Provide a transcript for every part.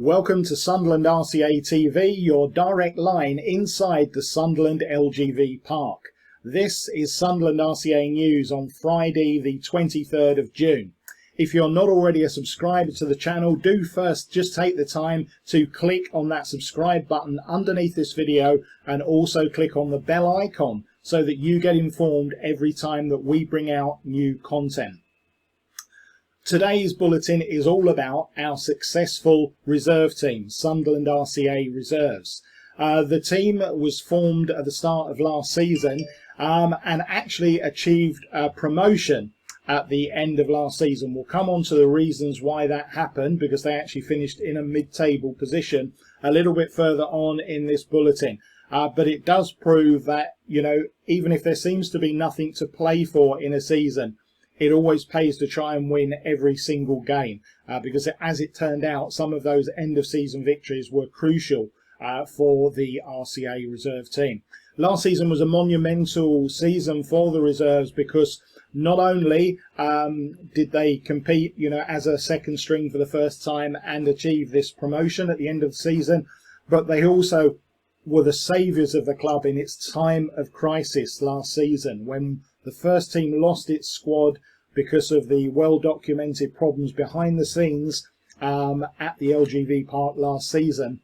Welcome to Sunderland RCA TV, your direct line inside the Sunderland LGV Park. This is Sunderland RCA News on Friday the 23rd of June. If you're not already a subscriber to the channel, do first just take the time to click on that subscribe button underneath this video and also click on the bell icon so that you get informed every time that we bring out new content. Today's bulletin is all about our successful reserve team, Sunderland RCA Reserves. The team was formed at the start of last season and actually achieved promotion at the end of last season. We'll come on to the reasons why that happened, because they actually finished in a mid-table position a little bit further on in this bulletin. But it does prove that, you know, even if there seems to be nothing to play for in a season, it always pays to try and win every single game, because as it turned out, some of those end-of-season victories were crucial for the RCA reserve team. Last season was a monumental season for the reserves because not only did they compete, you know, as a second string for the first time and achieve this promotion at the end of the season, but they also were the saviours of the club in its time of crisis last season, when the first team lost its squad because of the well-documented problems behind the scenes at the LGV Park last season.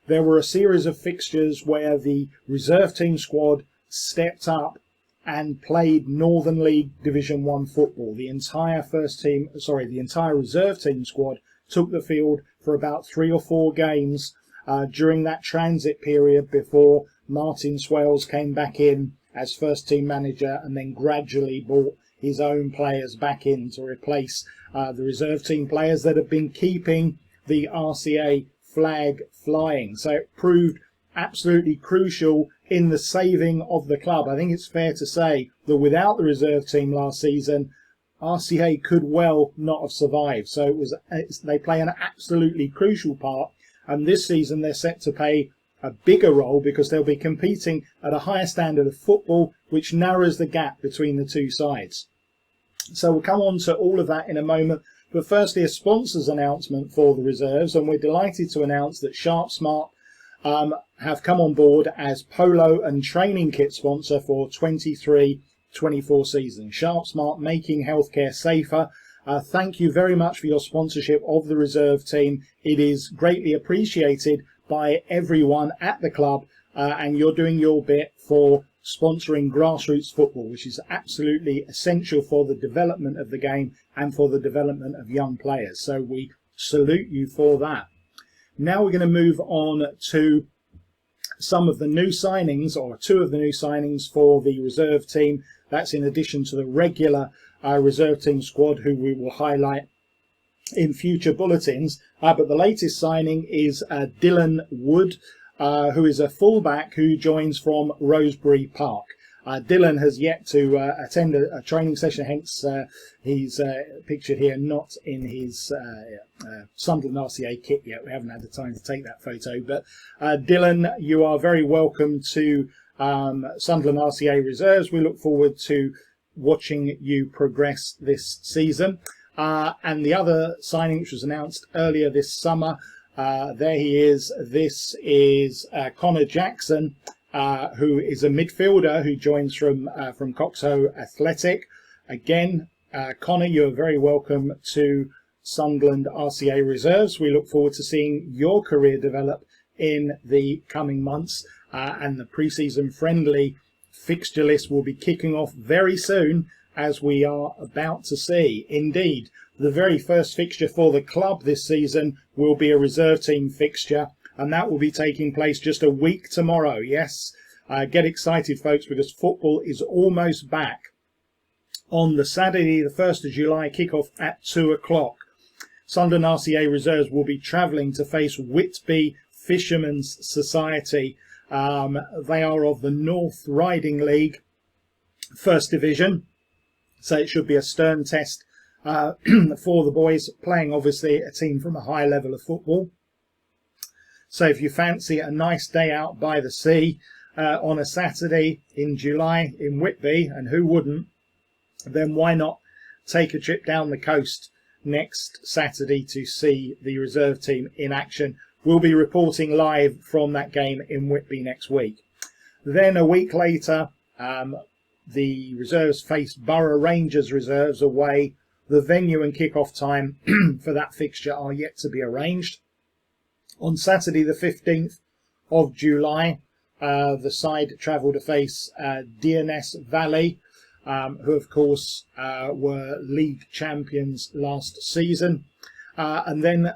There were a series of fixtures where the reserve team squad stepped up and played Northern League Division 1 football. The entire reserve team squad took the field for about 3 or 4 games during that transit period before Martin Swales came back in as first team manager and then gradually brought his own players back in to replace the reserve team players that have been keeping the RCA flag flying. So it proved absolutely crucial in the saving of the club. I think it's fair to say that without the reserve team last season, RCA could well not have survived. So they play an absolutely crucial part, and this season they're set to play a bigger role because they'll be competing at a higher standard of football, which narrows the gap between the two sides. So we'll come on to all of that in a moment, but firstly a sponsors announcement for the reserves, and we're delighted to announce that Sharp Smart have come on board as polo and training kit sponsor for 23-24 season. Sharp Smart, making healthcare safer. Thank you very much for your sponsorship of the reserve team. It is greatly appreciated by everyone at the club, and you're doing your bit for sponsoring grassroots football, which is absolutely essential for the development of the game and for the development of young players. So we salute you for that. Now we're going to move on to some of the new signings, or 2 of the new signings for the reserve team. That's in addition to the regular reserve team squad, who we will highlight in future bulletins. But the latest signing is Dylan Wood, who is a fullback who joins from Rosebery Park. Dylan has yet to attend a training session, hence he's pictured here not in his Sunderland RCA kit yet. We haven't had the time to take that photo, but Dylan, you are very welcome to Sunderland RCA Reserves. We look forward to watching you progress this season. And the other signing, which was announced earlier this summer, there he is. This is Connor Jackson, who is a midfielder who joins from Coxhoe Athletic. Again, Connor, you're very welcome to Sunderland RCA Reserves. We look forward to seeing your career develop in the coming months, and the pre-season friendly fixture list will be kicking off very soon, as we are about to see. Indeed, the very first fixture for the club this season will be a reserve team fixture, and that will be taking place just a week tomorrow. Yes, get excited, folks, because football is almost back. On the Saturday, the 1st of July, kick-off at 2 o'clock. Sunderland RCA Reserves will be travelling to face Whitby Fishermen's Society. They are of the North Riding League, First Division. So it should be a stern test for the boys, playing obviously a team from a high level of football. So if you fancy a nice day out by the sea on a Saturday in July in Whitby, and who wouldn't, then why not take a trip down the coast next Saturday to see the reserve team in action. We'll be reporting live from that game in Whitby next week. Then a week later, the reserves face Borough Rangers reserves away. The venue and kick-off time for that fixture are yet to be arranged. On Saturday the 15th of July, the side travel to face Dearness Valley, who of course were league champions last season. And then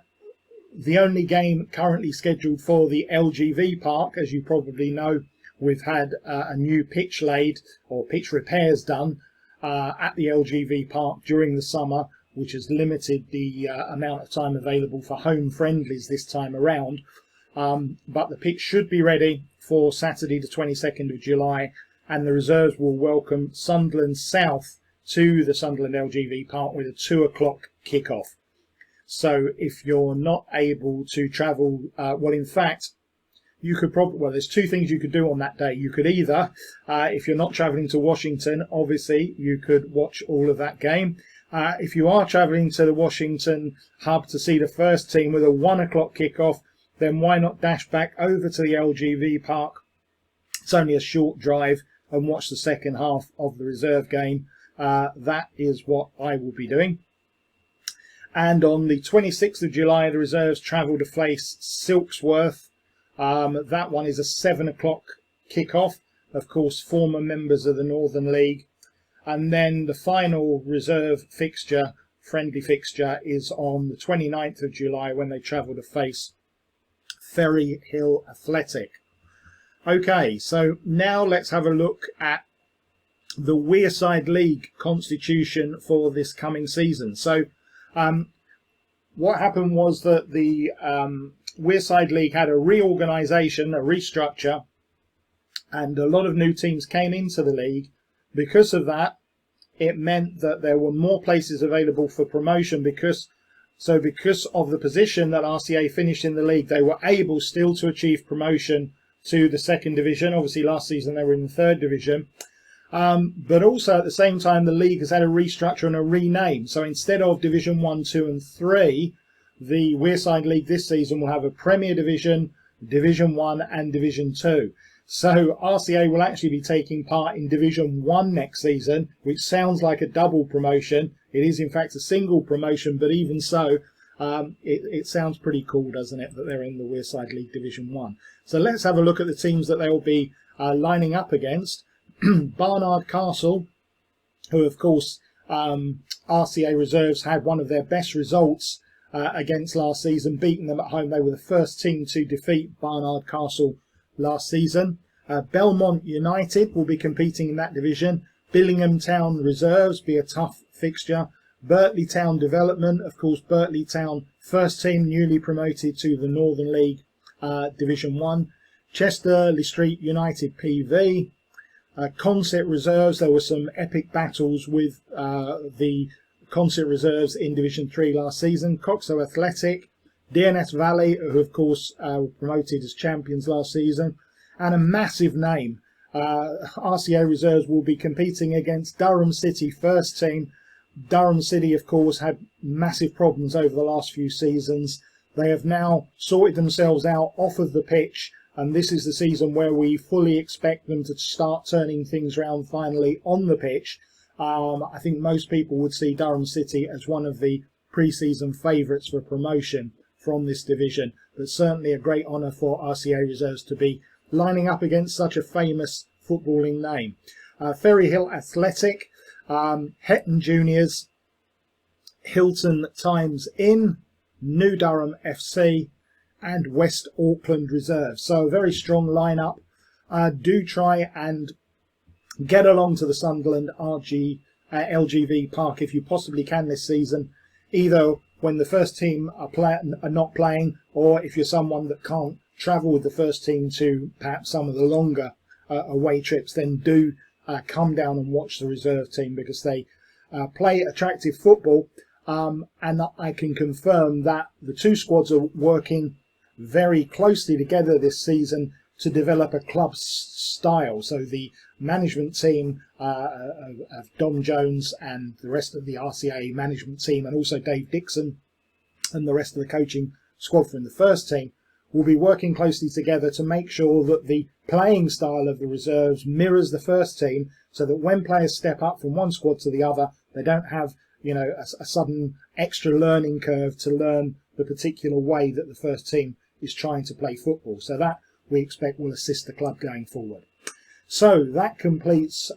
the only game currently scheduled for the LGV Park, as you probably know, we've had a new pitch laid or pitch repairs done at the LGV Park during the summer, which has limited the amount of time available for home friendlies this time around. But the pitch should be ready for Saturday the 22nd of July, and the reserves will welcome Sunderland South to the Sunderland LGV Park with a 2 o'clock kick-off. So if you're not able to travel, well, in fact, you could probably, well, there's two things you could do on that day. You could either, if you're not travelling to Washington, obviously, you could watch all of that game. If you are travelling to the Washington hub to see the first team with a 1 o'clock kickoff, then why not dash back over to the LGV Park? It's only a short drive, and watch the second half of the reserve game. That is what I will be doing. And on the 26th of July, the reserves travel to face Silksworth. That one is a 7 o'clock kickoff. Of course, former members of the Northern League. And then the final reserve fixture, friendly fixture, is on the 29th of July when they travel to face Ferry Hill Athletic. Okay, so now let's have a look at the Wearside League constitution for this coming season. So what happened was that the Wearside League had a reorganisation, a restructure, and a lot of new teams came into the league. Because of that, it meant that there were more places available for promotion because of the position that RCA finished in the league, they were able still to achieve promotion to the second division. Obviously last season they were in the third division. But also at the same time, the league has had a restructure and a rename. So instead of Division 1, 2 and 3, the Wearside League this season will have a Premier Division, Division 1 and Division 2. So RCA will actually be taking part in Division 1 next season, which sounds like a double promotion. It is in fact a single promotion, but even so, it sounds pretty cool, doesn't it, that they're in the Wearside League Division 1. So let's have a look at the teams that they'll be lining up against. Barnard Castle, who of course RCA reserves had one of their best results against last season, beating them at home. They were the first team to defeat Barnard Castle last season. Belmont United will be competing in that division. Billingham Town reserves be a tough fixture. Bertley Town Development, of course, Bertley Town first team newly promoted to the Northern League Division 1. Chester Lee Street United PV. Consett reserves, there were some epic battles with the Consett reserves in Division 3 last season. Coxo Athletic, Dearness Valley, who of course were promoted as champions last season, and a massive name. RCA reserves will be competing against Durham City first team. Durham City of course had massive problems over the last few seasons. They have now sorted themselves out off of the pitch, and this is the season where we fully expect them to start turning things around finally on the pitch. I think most people would see Durham City as one of the pre-season favourites for promotion from this division, but certainly a great honour for RCA reserves to be lining up against such a famous footballing name. Ferry Hill Athletic, Hetton Juniors, Hilton Times Inn, New Durham FC and West Auckland reserves. So a very strong lineup. Do try and get along to the Sunderland LGV Park if you possibly can this season, either when the first team are not playing, or if you're someone that can't travel with the first team to perhaps some of the longer away trips, then do come down and watch the reserve team, because they play attractive football, and I can confirm that the two squads are working very closely together this season to develop a club style. So the management team of Dom Jones and the rest of the RCA management team, and also Dave Dixon and the rest of the coaching squad from the first team, will be working closely together to make sure that the playing style of the reserves mirrors the first team, so that when players step up from one squad to the other, they don't have, you know, a sudden extra learning curve to learn the particular way that the first team is trying to play football. So that, we expect, will assist the club going forward. So that completes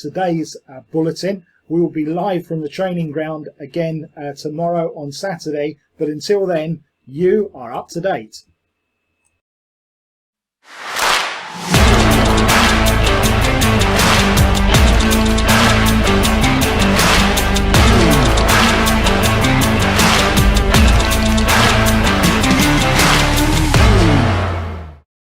today's bulletin. We will be live from the training ground again tomorrow on Saturday, but until then, you are up to date.